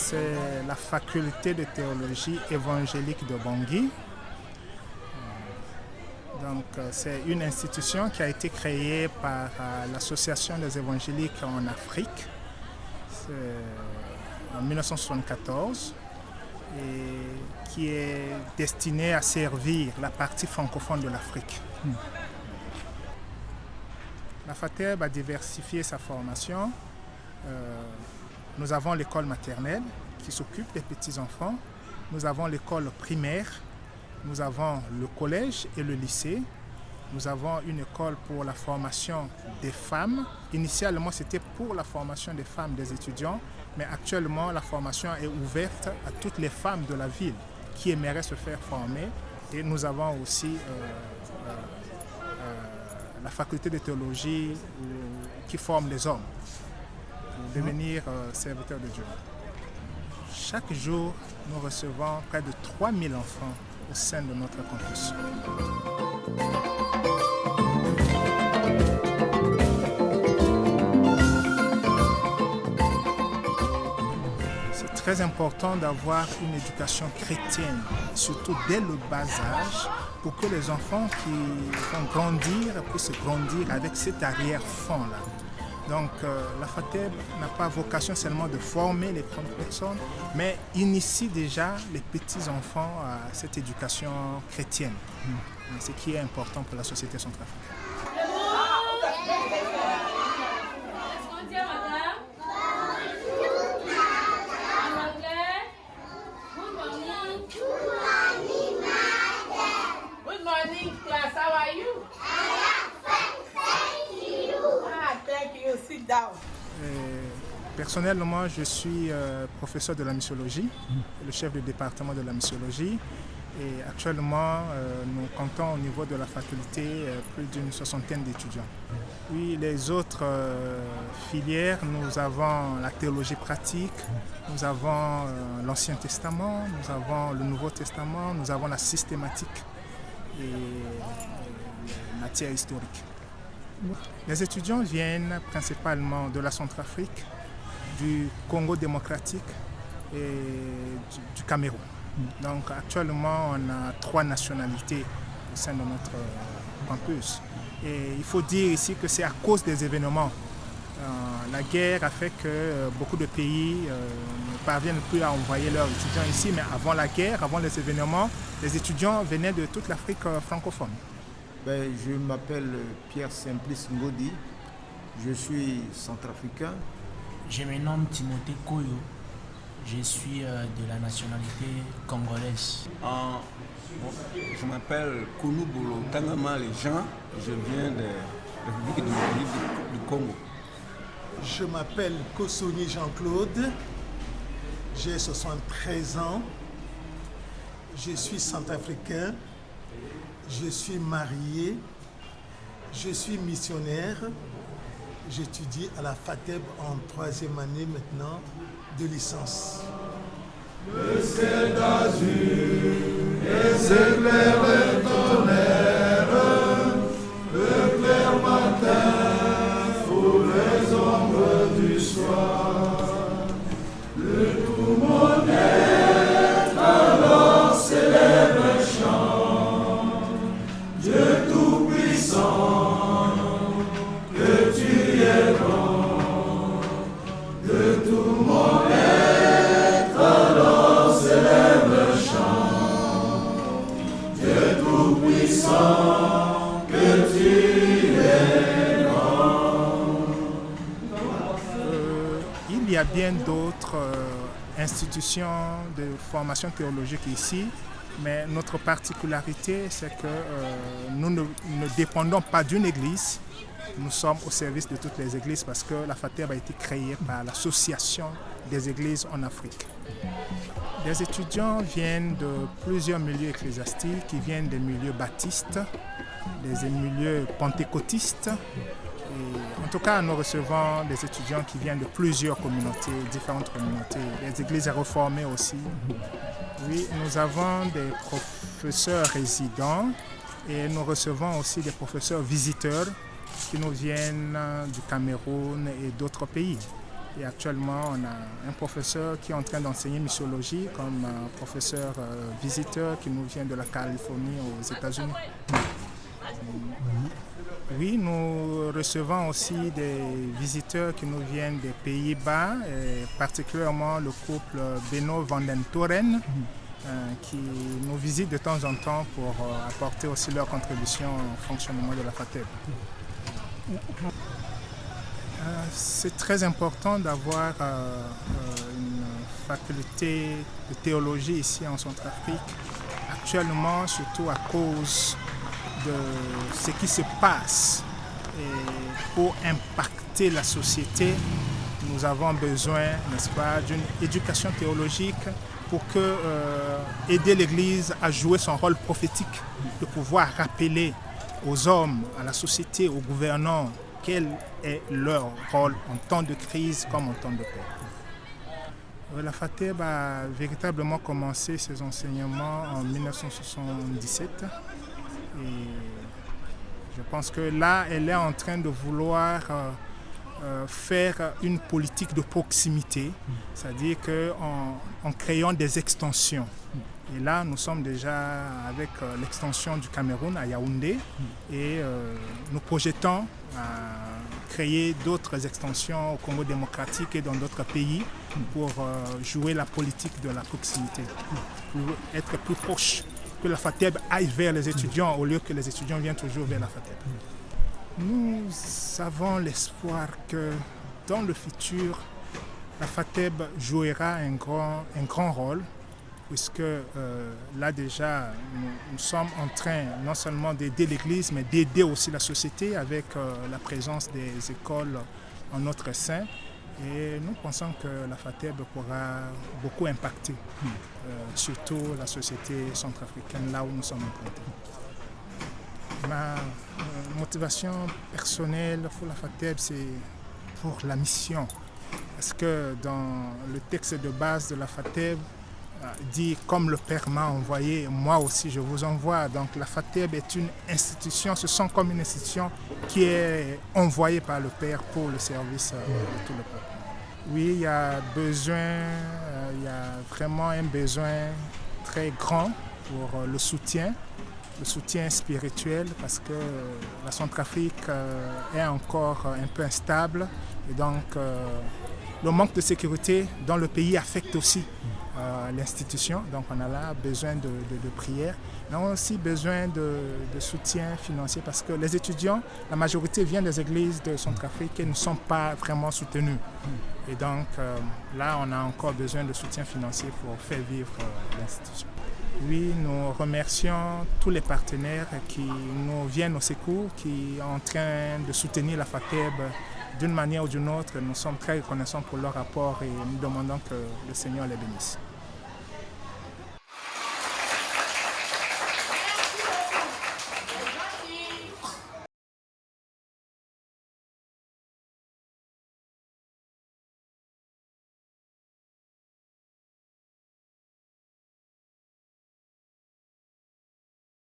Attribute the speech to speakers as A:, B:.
A: c'est la faculté de théologie évangélique de Bangui. Donc, c'est une institution qui a été créée par l'Association des évangéliques en Afrique en 1974 et qui est destinée à servir la partie francophone de l'Afrique. La FATEB a diversifié sa formation. Nous avons l'école maternelle qui s'occupe des petits-enfants. Nous avons l'école primaire. Nous avons le collège et le lycée. Nous avons une école pour la formation des femmes. Initialement, c'était pour la formation des femmes, des étudiants, mais actuellement, la formation est ouverte à toutes les femmes de la ville qui aimeraient se faire former. Et nous avons aussi la faculté de théologie qui forme les hommes pour devenir serviteurs de Dieu. Chaque jour, nous recevons près de 3000 enfants au sein de notre campus. C'est très important d'avoir une éducation chrétienne, surtout dès le bas âge, pour que les enfants qui vont grandir puissent grandir avec cet arrière-fond-là. Donc la FATEB n'a pas vocation seulement de former les grandes personnes, mais initie déjà les petits-enfants à cette éducation chrétienne, ce qui est important pour la société centrafricaine.
B: Good morning, class. How are you? Thank you. Sit down.
A: Personnellement, je suis professeur de la missiologie, le chef du département de la missiologie. Et actuellement, nous comptons au niveau de la faculté plus d'une soixantaine d'étudiants. Oui, les autres filières, nous avons la théologie pratique, nous avons l'Ancien Testament, nous avons le Nouveau Testament, nous avons la systématique et les matières historiques. Les étudiants viennent principalement de la Centrafrique, du Congo démocratique et du Cameroun. Donc actuellement, on a 3 nationalités au sein de notre campus. Et il faut dire ici que c'est à cause des événements. La guerre a fait que beaucoup de pays ne parviennent plus à envoyer leurs étudiants ici, mais avant la guerre, avant les événements, les étudiants venaient de toute l'Afrique francophone.
C: Je m'appelle Pierre Simplice Ngodi, je suis centrafricain.
D: Je me nomme Timothée Koyo, je suis de la nationalité congolaise.
E: Je m'appelle Kounoubolo Tangama les gens, je viens de la République démocratique du Congo.
F: Je m'appelle Kossoni Jean-Claude, j'ai 73 ans, je suis centrafricain. Je suis marié, je suis missionnaire, j'étudie à la FATEB en 3e année maintenant de licence.
G: Le ciel d'azur et ses clairs de tonnerre, le clair matin foule les ombres du soir. Le tout mon être alors s'élève un chant. Dieu Tout-Puissant, que tu es grand, que tout mon être alors s'élève un chant. Dieu Tout-Puissant, que tu es grand.
A: Il y a bien d'autres institutions de formation théologique ici. Mais notre particularité, c'est que nous ne dépendons pas d'une église. Nous sommes au service de toutes les églises parce que la FATEB a été créée par l'Association des églises en Afrique. Les étudiants viennent de plusieurs milieux ecclésiastiques, qui viennent des milieux baptistes, des milieux pentecôtistes. Et en tout cas, nous recevons des étudiants qui viennent de plusieurs communautés, différentes communautés, les églises réformées aussi. Oui, nous avons des professeurs résidents et nous recevons aussi des professeurs visiteurs qui nous viennent du Cameroun et d'autres pays. Et actuellement, on a un professeur qui est en train d'enseigner missiologie comme professeur visiteur qui nous vient de la Californie aux États-Unis. Oui, nous recevons aussi des visiteurs qui nous viennent des Pays-Bas, et particulièrement le couple Beno van den Toren, qui nous visitent de temps en temps pour apporter aussi leur contribution au fonctionnement de la FATEB. C'est très important d'avoir une faculté de théologie ici en Centrafrique, actuellement surtout à cause de ce qui se passe. Et pour impacter la société, nous avons besoin, n'est-ce pas, d'une éducation théologique pour aider l'Église à jouer son rôle prophétique, de pouvoir rappeler aux hommes, à la société, aux gouvernants, quel est leur rôle en temps de crise comme en temps de paix. La FATEB a véritablement commencé ses enseignements en 1977 et je pense que là, elle est en train de vouloir faire une politique de proximité, c'est-à-dire qu'en créant des extensions. Et là, nous sommes déjà avec l'extension du Cameroun à Yaoundé et nous projetons à créer d'autres extensions au Congo démocratique et dans d'autres pays pour jouer la politique de la proximité, pour être plus proche, que la FATEB aille vers les étudiants au lieu que les étudiants viennent toujours vers la FATEB. Nous avons l'espoir que dans le futur, la FATEB jouera un grand rôle, puisque là déjà, nous sommes en train non seulement d'aider l'Église, mais d'aider aussi la société avec la présence des écoles en notre sein. Et nous pensons que la FATEB pourra beaucoup impacter, surtout la société centrafricaine, là où nous sommes implantés. Ma motivation personnelle pour la FATEB, c'est pour la mission. Parce que dans le texte de base de la FATEB, dit comme le Père m'a envoyé, moi aussi je vous envoie. Donc la FATEB est une institution, ce sont comme une institution qui est envoyée par le Père pour le service de tout le peuple. Oui, il y a vraiment un besoin très grand pour le soutien spirituel, parce que la Centrafrique est encore un peu instable et donc le manque de sécurité dans le pays affecte aussi l'institution. Donc on a là besoin de prières, mais on a aussi besoin de soutien financier parce que les étudiants, la majorité vient des églises de Centrafrique et ne sont pas vraiment soutenus. Et donc là on a encore besoin de soutien financier pour faire vivre l'institution. Oui, nous remercions tous les partenaires qui nous viennent au secours, qui sont en train de soutenir la FATEB d'une manière ou d'une autre. Nous sommes très reconnaissants pour leur apport et nous demandons que le Seigneur les bénisse.